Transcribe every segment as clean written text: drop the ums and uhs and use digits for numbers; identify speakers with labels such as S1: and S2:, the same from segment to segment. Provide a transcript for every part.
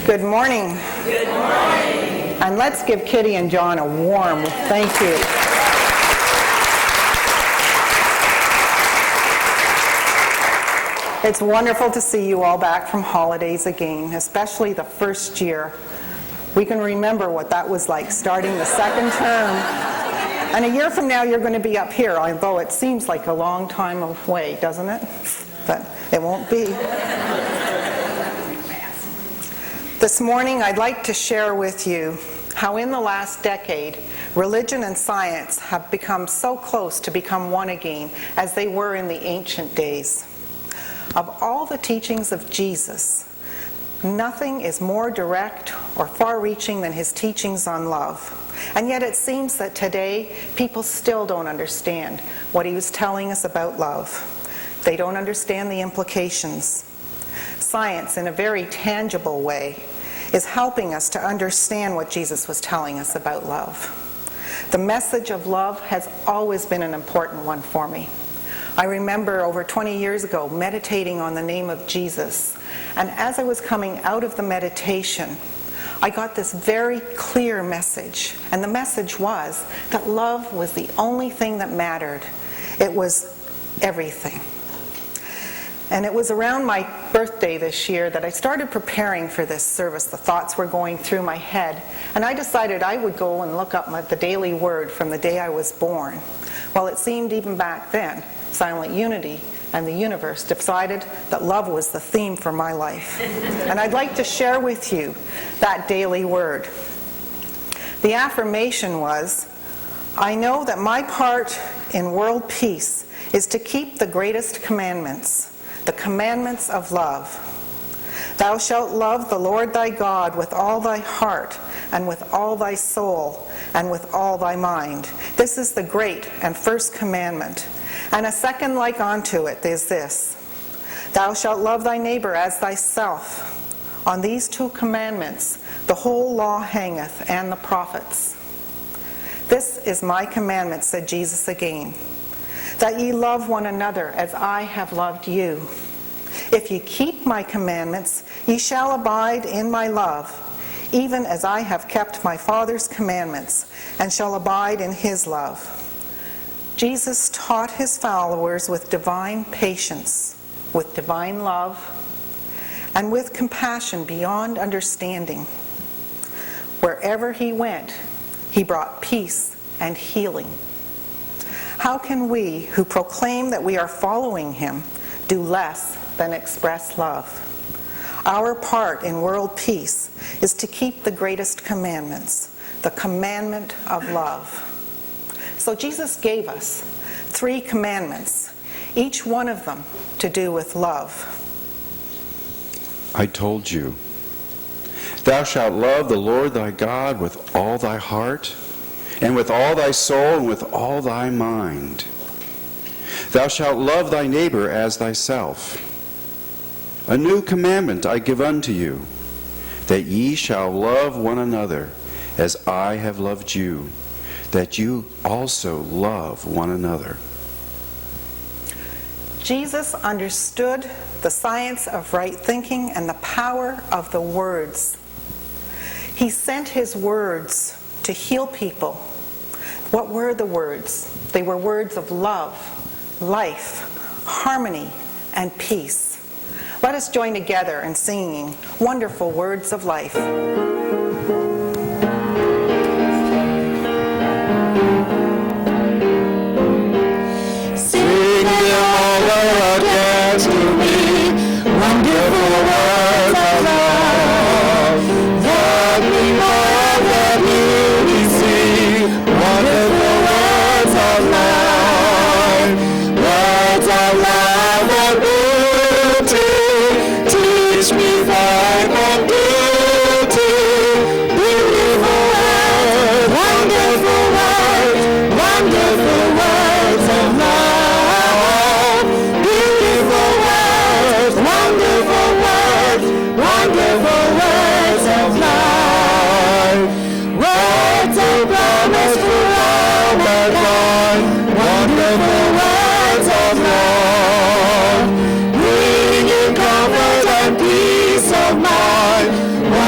S1: Good morning.
S2: Good morning.
S1: And let's give Kitty and John a warm thank you. It's wonderful to see you all back from holidays again, especially the first year. We can remember what that was like starting the second term. And a year from now, you're going to be up here, although it seems like a long time away, doesn't it? But it won't be. This morning, I'd like to share with you how in the last decade, religion and science have become so close to become one again as they were in the ancient days. Of all the teachings of Jesus, nothing is more direct or far-reaching than his teachings on love. And yet it seems that today, people still don't understand what he was telling us about love. They don't understand the implications. Science, in a very tangible way, is helping us to understand what Jesus was telling us about love. The message of love has always been an important one for me. I remember over 20 years ago meditating on the name of Jesus, and as I was coming out of the meditation, I got this very clear message, and the message was that love was the only thing that mattered. It was everything. And it was around my birthday this year that I started preparing for this service. The thoughts were going through my head, and I decided I would go and look up the daily word from the day I was born. Well, it seemed even back then, Silent Unity and the universe decided that love was the theme for my life. And I'd like to share with you that daily word. The affirmation was, I know that my part in world peace is to keep the greatest commandments, the commandments of love. Thou shalt love the Lord thy God with all thy heart, and with all thy soul, and with all thy mind. This is the great and first commandment. And a second like unto it is this, Thou shalt love thy neighbor as thyself. On these two commandments the whole law hangeth, and the prophets. This is my commandment, said Jesus again, that ye love one another as I have loved you. If ye keep my commandments, ye shall abide in my love, even as I have kept my Father's commandments, and shall abide in his love. Jesus taught his followers with divine patience, with divine love, and with compassion beyond understanding. Wherever he went, he brought peace and healing. How can we, who proclaim that we are following him, do less than express love? Our part in world peace is to keep the greatest commandments, the commandment of love. So Jesus gave us 3 commandments, each one of them to do with love.
S3: I told you, thou shalt love the Lord thy God with all thy heart, and with all thy soul, and with all thy mind. Thou shalt love thy neighbor as thyself. A new commandment I give unto you, that ye shall love one another as I have loved you, that you also love one another.
S1: Jesus understood the science of right thinking and the power of the words. He sent his words to heal people. What were the words? They were words of love, life, harmony, and peace. Let us join together in singing wonderful words of life.
S2: Sing them all broadcast to me, wonderful words of love.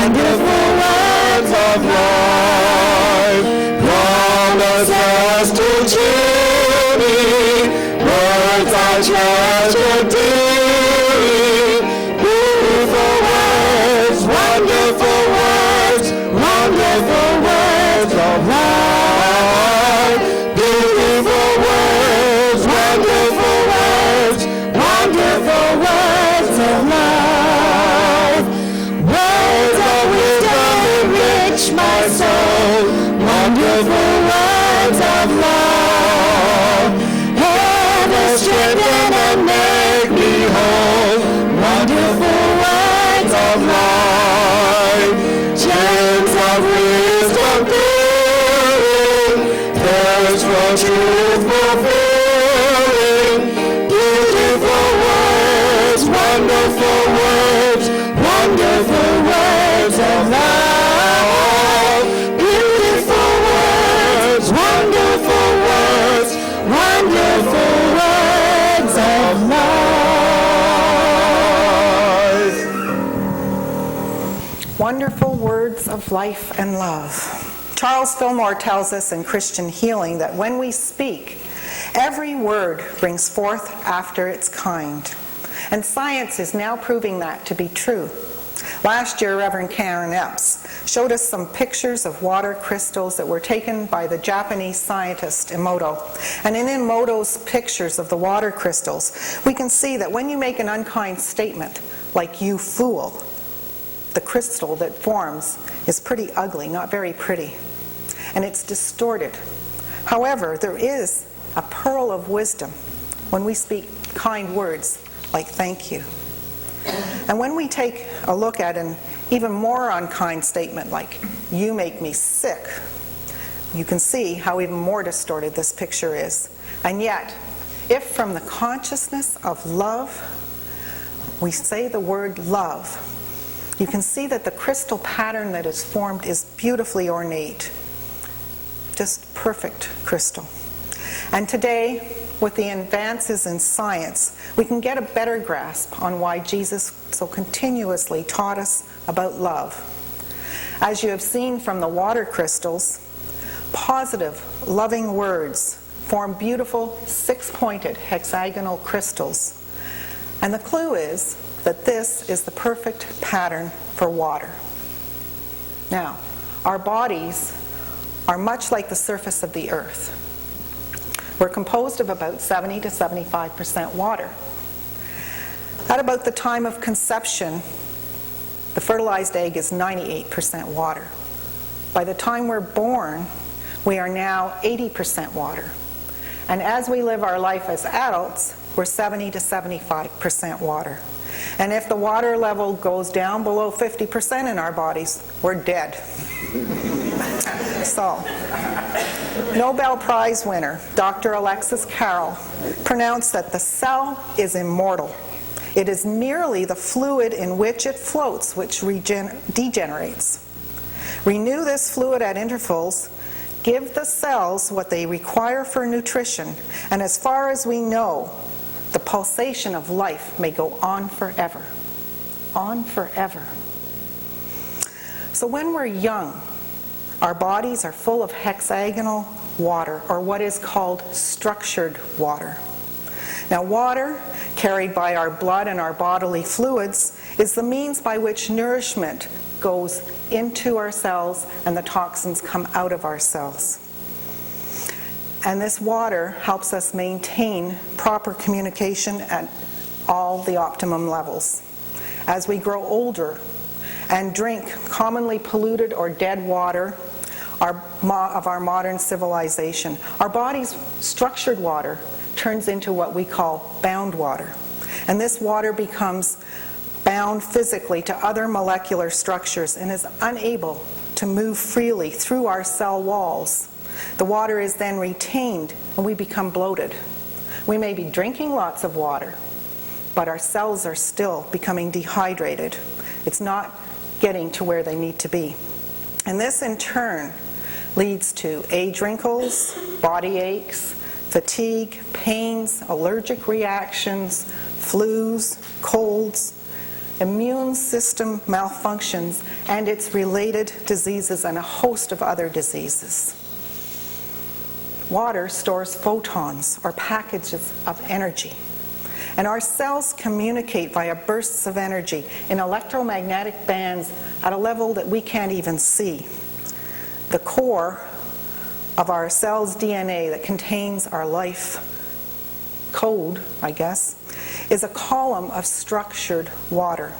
S2: wonderful words of life, promise us to cheer me, words I treasure dearly, beautiful words, wonderful words, wonderful words of life, beautiful words, wonderful words, wonderful words of life, words of wisdom enrich my soul, wonderful words of love, ever strengthen and make me whole, wonderful words of life, gems of wisdom filling, thirst for truth fulfilling, beautiful words, wonderful words, wonderful words of love, beautiful words, wonderful words, wonderful words of life.
S1: Wonderful words of life and love. Charles Fillmore tells us in Christian Healing that when we speak, every word brings forth after its kind. And science is now proving that to be true. Last year, Reverend Karen Epps showed us some pictures of water crystals that were taken by the Japanese scientist Emoto. And in Emoto's pictures of the water crystals, we can see that when you make an unkind statement, like "you fool," the crystal that forms is pretty ugly, not very pretty, and it's distorted. However, there is a pearl of wisdom when we speak kind words like "thank you." And when we take a look at an even more unkind statement like "you make me sick," you can see how even more distorted this picture is. And yet, if from the consciousness of love we say the word love, you can see that the crystal pattern that is formed is beautifully ornate. Just perfect crystal. And today, with the advances in science, we can get a better grasp on why Jesus so continuously taught us about love. As you have seen from the water crystals, positive, loving words form beautiful six-pointed hexagonal crystals. And the clue is that this is the perfect pattern for water. Now, our bodies are much like the surface of the earth. We're composed of about 70 to 75% water. At about the time of conception, the fertilized egg is 98% water. By the time we're born, we are now 80% water. And as we live our life as adults, we're 70 to 75% water. And if the water level goes down below 50% in our bodies, we're dead. So, Nobel Prize winner Dr. Alexis Carrel pronounced that the cell is immortal. It is merely the fluid in which it floats which degenerates. Renew this fluid at intervals, give the cells what they require for nutrition, and as far as we know, the pulsation of life may go on forever. On forever. So when we're young, our bodies are full of hexagonal water, or what is called structured water. Now, water, carried by our blood and our bodily fluids, is the means by which nourishment goes into our cells and the toxins come out of our cells. And this water helps us maintain proper communication at all the optimum levels. As we grow older and drink commonly polluted or dead water of our modern civilization, our body's structured water turns into what we call bound water. And this water becomes bound physically to other molecular structures and is unable to move freely through our cell walls. The water is then retained and we become bloated. We may be drinking lots of water, but our cells are still becoming dehydrated. It's not getting to where they need to be. And this in turn leads to age wrinkles, body aches, fatigue, pains, allergic reactions, flus, colds, immune system malfunctions, and its related diseases and a host of other diseases. Water stores photons, or packages of energy, and our cells communicate via bursts of energy in electromagnetic bands at a level that we can't even see. The core of our cell's DNA that contains our life code, I guess, is a column of structured water.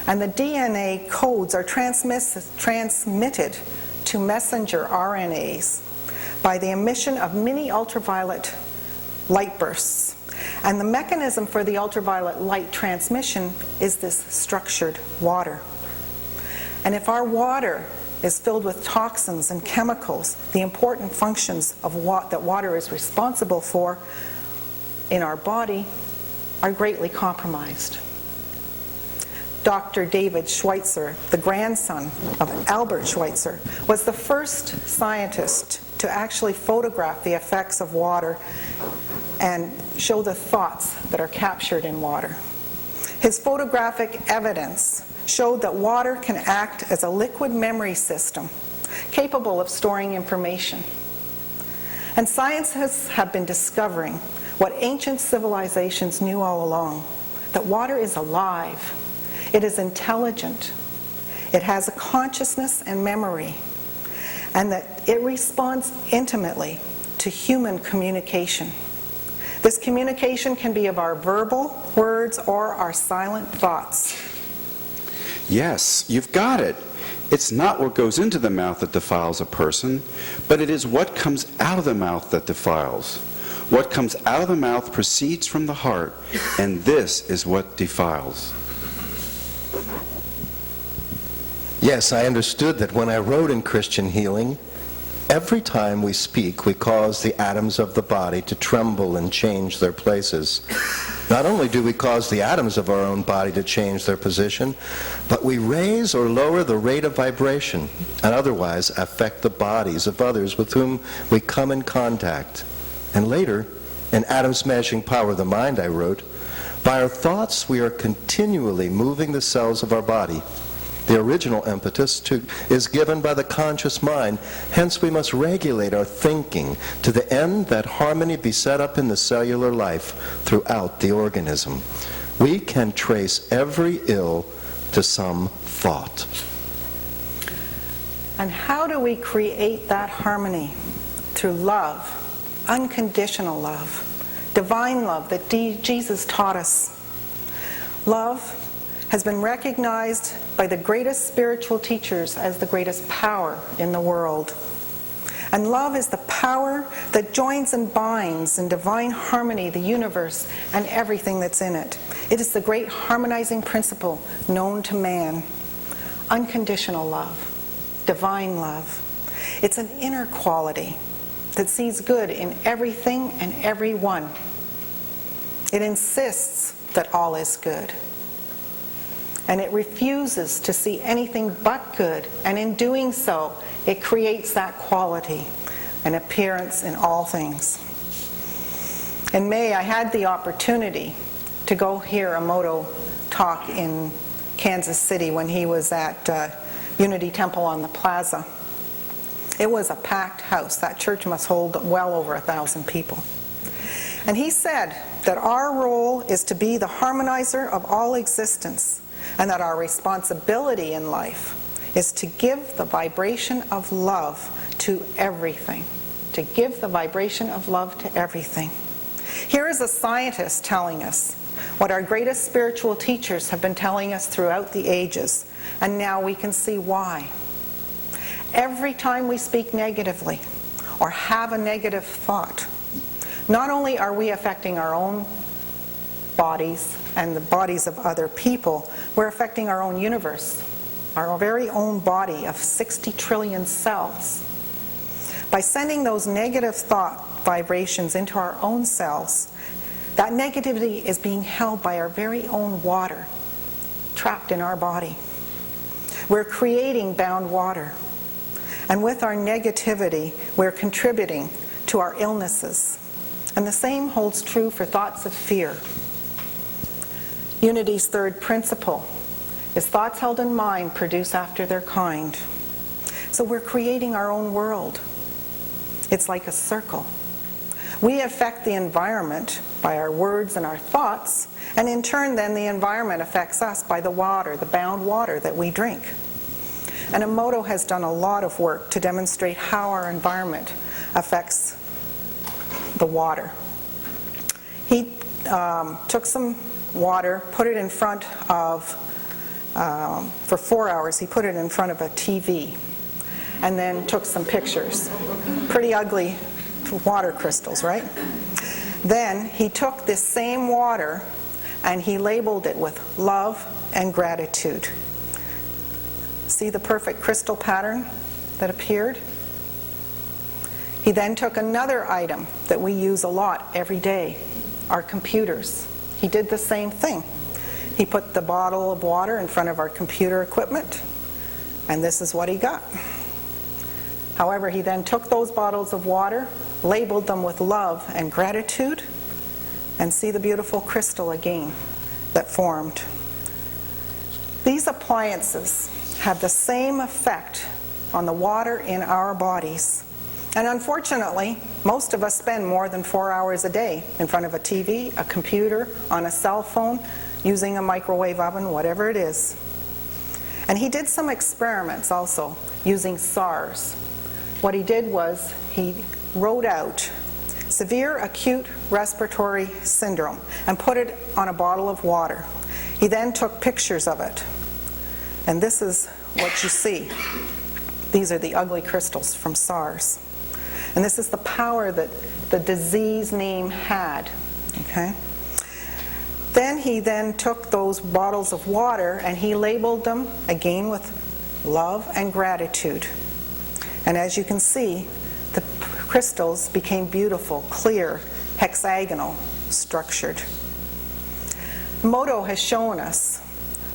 S1: And the DNA codes are transmitted to messenger RNAs by the emission of mini ultraviolet light bursts. And the mechanism for the ultraviolet light transmission is this structured water. And if our water is filled with toxins and chemicals, the important functions of that water is responsible for in our body are greatly compromised. Dr. David Schweitzer, the grandson of Albert Schweitzer, was the first scientist to actually photograph the effects of water and show the thoughts that are captured in water. His photographic evidence showed that water can act as a liquid memory system capable of storing information. And scientists have been discovering what ancient civilizations knew all along, that water is alive, it is intelligent, it has a consciousness and memory, and that it responds intimately to human communication. This communication can be of our verbal words or our silent thoughts.
S3: Yes, you've got it. It's not what goes into the mouth that defiles a person, but it is what comes out of the mouth that defiles. What comes out of the mouth proceeds from the heart, and this is what defiles.
S2: Yes, I understood that when I wrote in Christian Healing, every time we speak, we cause the atoms of the body to tremble and change their places. Not only do we cause the atoms of our own body to change their position, but we raise or lower the rate of vibration and otherwise affect the bodies of others with whom we come in contact. And later, in Atom Smashing Power of the Mind, I wrote, by our thoughts we are continually moving the cells of our body. The original impetus is given by the conscious mind, hence we must regulate our thinking to the end that harmony be set up in the cellular life throughout the organism. We can trace every ill to some thought.
S1: And how do we create that harmony? Through love, unconditional love, divine love that Jesus taught us. Love has been recognized by the greatest spiritual teachers as the greatest power in the world. And love is the power that joins and binds in divine harmony the universe and everything that's in it. It is the great harmonizing principle known to man. Unconditional love, divine love. It's an inner quality that sees good in everything and everyone. It insists that all is good. And it refuses to see anything but good. And in doing so, it creates that quality and appearance in all things. In May, I had the opportunity to go hear Emoto talk in Kansas City when he was at Unity Temple on the Plaza. It was a packed house. That church must hold well over 1,000 people. And he said that our role is to be the harmonizer of all existence, and that our responsibility in life is to give the vibration of love to everything. To give the vibration of love to everything. Here is a scientist telling us what our greatest spiritual teachers have been telling us throughout the ages, and now we can see why. Every time we speak negatively or have a negative thought, not only are we affecting our own bodies and the bodies of other people, we're affecting our own universe, our very own body of 60 trillion cells. By sending those negative thought vibrations into our own cells, that negativity is being held by our very own water, trapped in our body. We're creating bound water. And with our negativity, we're contributing to our illnesses. And the same holds true for thoughts of fear. Unity's third principle is thoughts held in mind produce after their kind. So we're creating our own world. It's like a circle. We affect the environment by our words and our thoughts, and in turn then the environment affects us by the water, the bound water that we drink. And Emoto has done a lot of work to demonstrate how our environment affects the water. He took some water, put it in front of, for 4 hours, he put it in front of a TV, and then took some pictures. Pretty ugly water crystals, right? Then he took this same water and he labeled it with love and gratitude. See the perfect crystal pattern that appeared? He then took another item that we use a lot every day, our computers. He did the same thing. He put the bottle of water in front of our computer equipment, and this is what he got. However, he then took those bottles of water, labeled them with love and gratitude, and see the beautiful crystal again that formed. These appliances have the same effect on the water in our bodies. And unfortunately, most of us spend more than 4 hours a day in front of a TV, a computer, on a cell phone, using a microwave oven, whatever it is. And he did some experiments also using SARS. What he did was he wrote out severe acute respiratory syndrome and put it on a bottle of water. He then took pictures of it. And this is what you see. These are the ugly crystals from SARS. And this is the power that the disease name had. Okay? Then he took those bottles of water and he labeled them again with love and gratitude. And as you can see, the crystals became beautiful, clear, hexagonal, structured. Emoto has shown us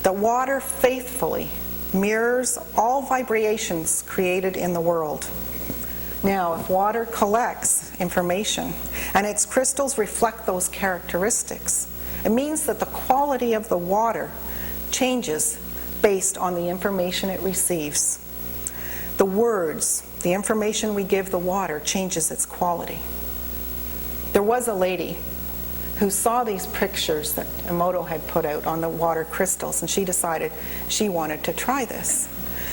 S1: that water faithfully mirrors all vibrations created in the world. Now, if water collects information and its crystals reflect those characteristics, it means that the quality of the water changes based on the information it receives. The words, the information we give the water changes its quality. There was a lady who saw these pictures that Emoto had put out on the water crystals, and she decided she wanted to try this.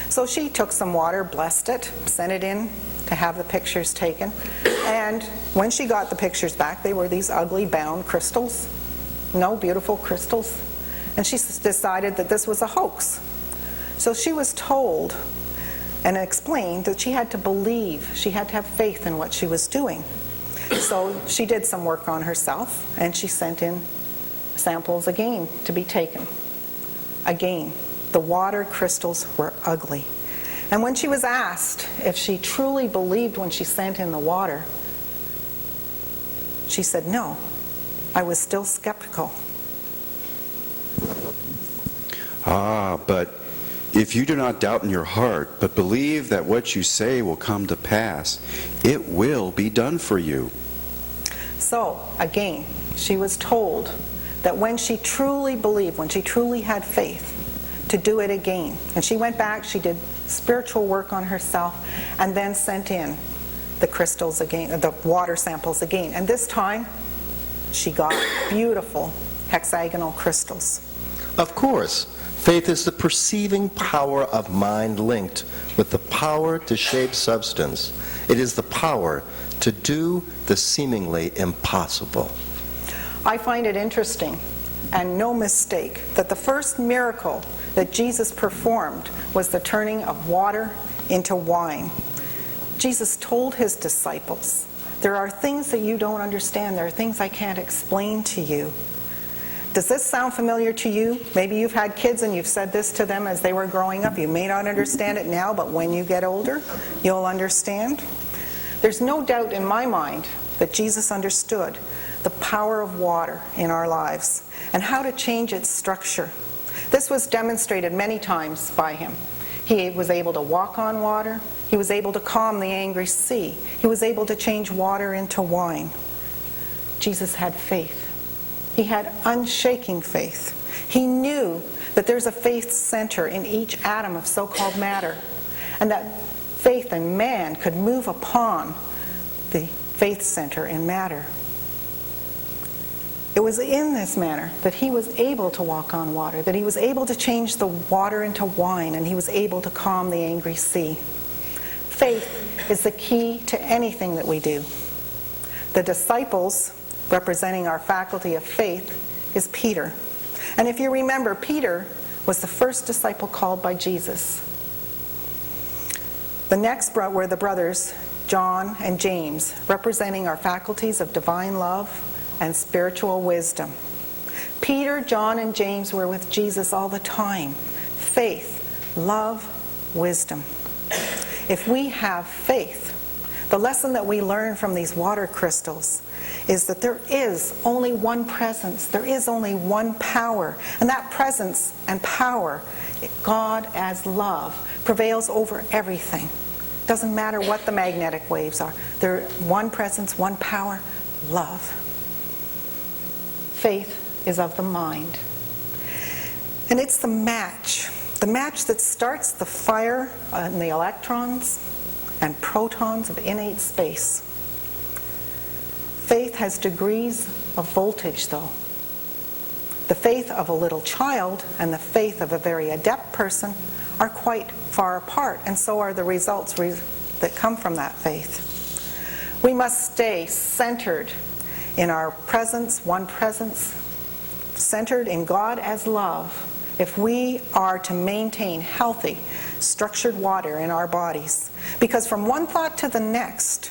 S1: So she took some water, blessed it, sent it in to have the pictures taken, and when she got the pictures back, they were these ugly bound crystals, no beautiful crystals, and she decided that this was a hoax. So she was told and explained that she had to believe, she had to have faith in what she was doing. So she did some work on herself, and she sent in samples again to be taken. Again, the water crystals were ugly. And when she was asked if she truly believed when she sent in the water, she said, no, I was still skeptical.
S3: But if you do not doubt in your heart, but believe that what you say will come to pass, it will be done for you.
S1: So, again, she was told that when she truly believed, when she truly had faith, to do it again. And she went back, she did spiritual work on herself, and then sent in the crystals again, the water samples again. And this time, she got beautiful hexagonal crystals.
S2: Of course, faith is the perceiving power of mind linked with the power to shape substance. It is the power to do the seemingly impossible.
S1: I find it interesting, and no mistake, that the first miracle that Jesus performed was the turning of water into wine. Jesus told his disciples, there are things that you don't understand, there are things I can't explain to you. Does this sound familiar to you? Maybe you've had kids and you've said this to them as they were growing up. You may not understand it now, but when you get older, you'll understand. There's no doubt in my mind that Jesus understood the power of water in our lives and how to change its structure. This was demonstrated many times by him. He was able to walk on water. He was able to calm the angry sea. He was able to change water into wine. Jesus had faith. He had unshaking faith. He knew that there's a faith center in each atom of so-called matter, and that faith in man could move upon the faith center in matter. It was in this manner that he was able to walk on water, that he was able to change the water into wine, and he was able to calm the angry sea. Faith is the key to anything that we do. The disciples, representing our faculty of faith, is Peter. And if you remember, Peter was the first disciple called by Jesus. The next were the brothers, John and James, representing our faculties of divine love and spiritual wisdom. Peter, John, and James were with Jesus all the time. Faith, love, wisdom. If we have faith, the lesson that we learn from these water crystals is that there is only one presence, there is only one power, and that presence and power, God as love, prevails over everything. Doesn't matter what the magnetic waves are. There's one presence, one power, love. Faith is of the mind. And it's the match that starts the fire in the electrons and protons of innate space. Faith has degrees of voltage, though. The faith of a little child and the faith of a very adept person are quite far apart, and so are the results that come from that faith. We must stay centered in our presence, one presence, centered in God as love, if we are to maintain healthy, structured water in our bodies. Because from one thought to the next,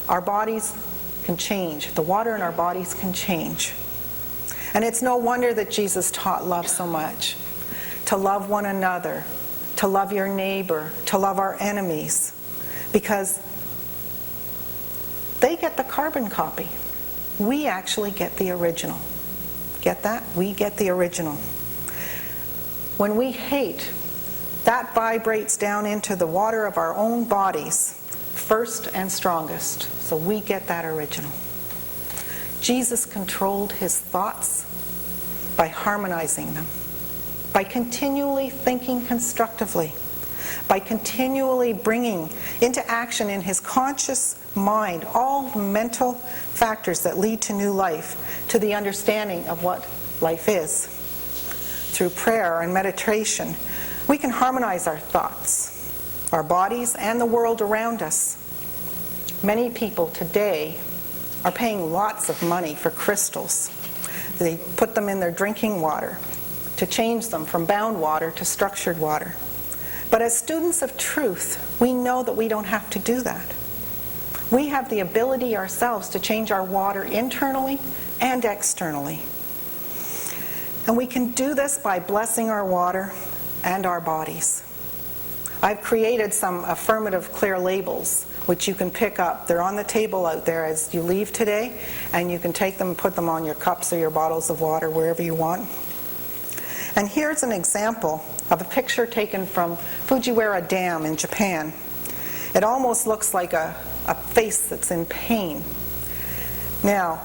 S1: our bodies can change. The water in our bodies can change. And it's no wonder that Jesus taught love so much. To love one another, to love your neighbor, to love our enemies. Because they get the carbon copy. We actually get the original. Get that? We get the original. When we hate, that vibrates down into the water of our own bodies, first and strongest. So we get that original. Jesus controlled his thoughts by harmonizing them, by continually thinking constructively, by continually bringing into action in his conscious mind all the mental factors that lead to new life, to the understanding of what life is. Through prayer and meditation, we can harmonize our thoughts, our bodies, and the world around us. Many people today are paying lots of money for crystals. They put them in their drinking water to change them from bound water to structured water. But as students of truth, we know that we don't have to do that. We have the ability ourselves to change our water internally and externally. And we can do this by blessing our water and our bodies. I've created some affirmative clear labels, which you can pick up. They're on the table out there as you leave today, and you can take them and put them on your cups or your bottles of water, wherever you want. And here's an example of a picture taken from Fujiwara Dam in Japan. It almost looks like a face that's in pain. Now,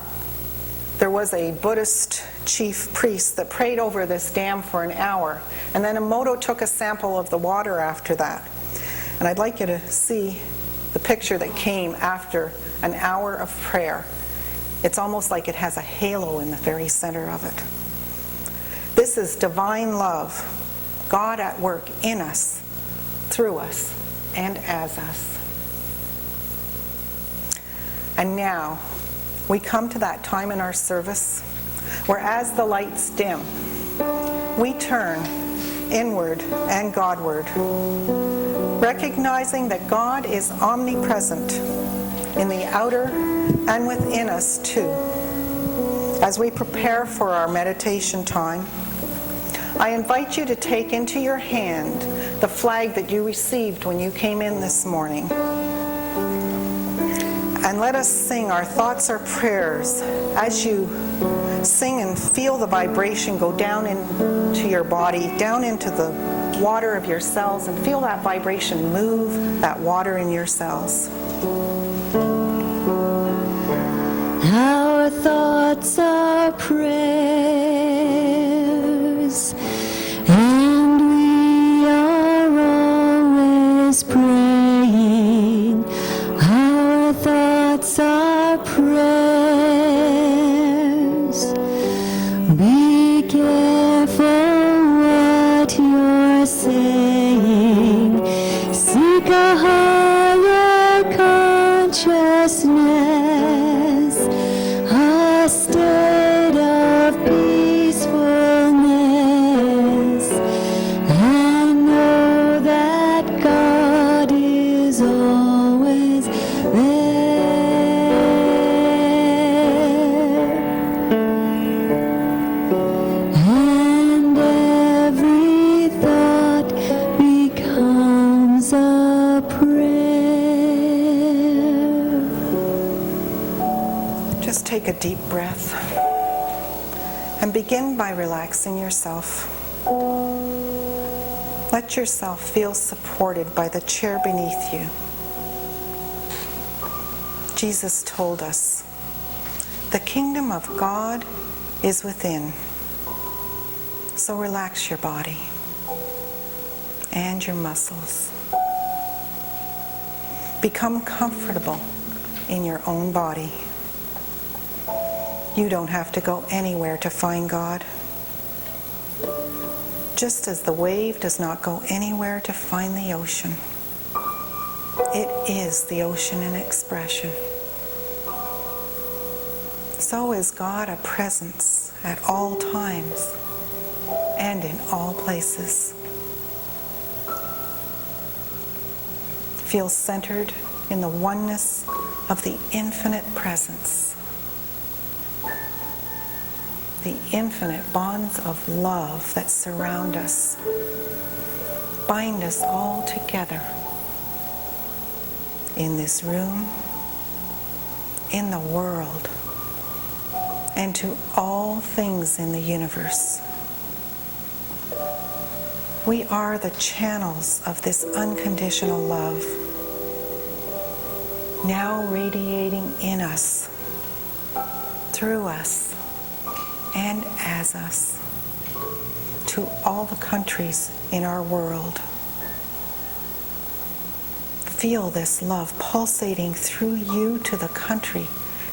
S1: there was a Buddhist chief priest that prayed over this dam for an hour, and then Emoto took a sample of the water after that. And I'd like you to see the picture that came after an hour of prayer. It's almost like it has a halo in the very center of it. This is divine love, God at work in us, through us, and as us. And now, we come to that time in our service where as the lights dim, we turn inward and Godward, recognizing that God is omnipresent in the outer and within us too. As we prepare for our meditation time, I invite you to take into your hand the flag that you received when you came in this morning. And let us sing our thoughts, our prayers. As you sing and feel the vibration go down into your body, down into the water of your cells, and feel that vibration move that water in your cells.
S4: Our thoughts are prayers. a higher consciousness, a state of peacefulness, and know that God is always and every thought becomes a prayer.
S1: Just take a deep breath and begin by relaxing yourself. Let yourself feel supported by the chair beneath you. Jesus told us, "The kingdom of God is within." So relax your body and your muscles. Become comfortable in your own body. You don't have to go anywhere to find God. Just as the wave does not go anywhere to find the ocean. It is the ocean in expression. So is God a presence at all times and in all places. Feel centered in the oneness of the infinite presence. The infinite bonds of love that surround us, bind us all together in this room, in the world, and to all things in the universe. We are the channels of this unconditional love, now radiating in us, through us, and as us, to all the countries in our world. Feel this love pulsating through you to the country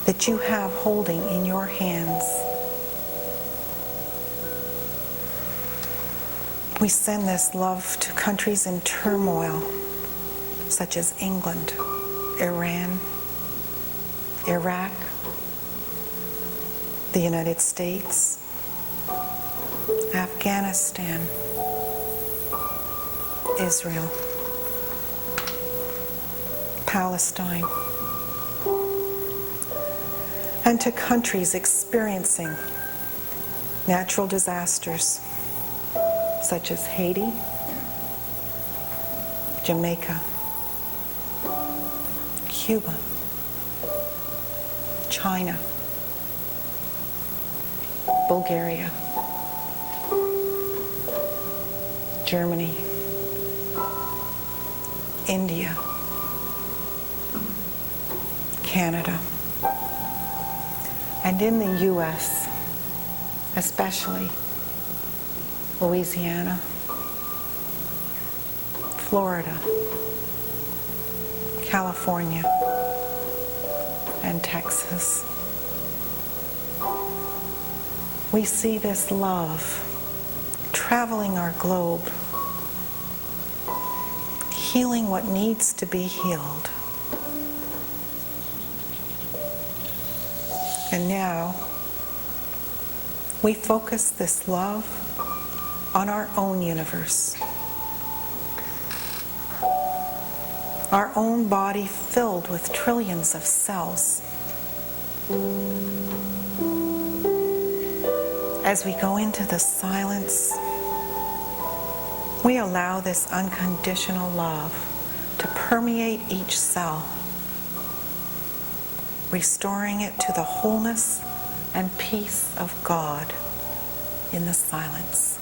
S1: that you have holding in your hands. We send this love to countries in turmoil, such as England, Iran, Iraq, the United States, Afghanistan, Israel, Palestine, and to countries experiencing natural disasters such as Haiti, Jamaica, Cuba, China, Bulgaria, Germany, India, Canada, and in the U.S., especially Louisiana, Florida, California, and Texas. We see this love traveling our globe, healing what needs to be healed. And now, we focus this love on our own universe, our own body filled with trillions of cells. As we go into the silence, we allow this unconditional love to permeate each cell, restoring it to the wholeness and peace of God in the silence.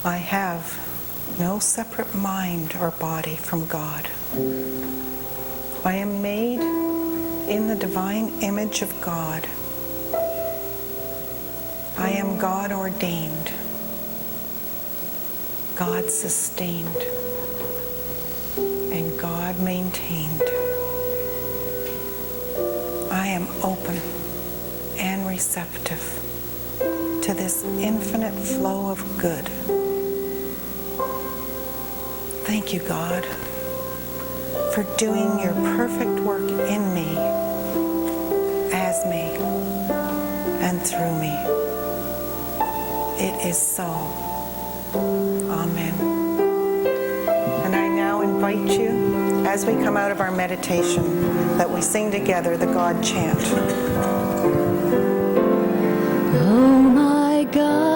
S1: I have no separate mind or body from God. I am made in the divine image of God. I am God ordained, God sustained, and God maintained. I am open and receptive to this infinite flow of good. Thank you, God, for doing your perfect work in me, as me, and through me. It is so. Amen. And I now invite you, as we come out of our meditation, that we sing together the God chant.
S4: Oh my God.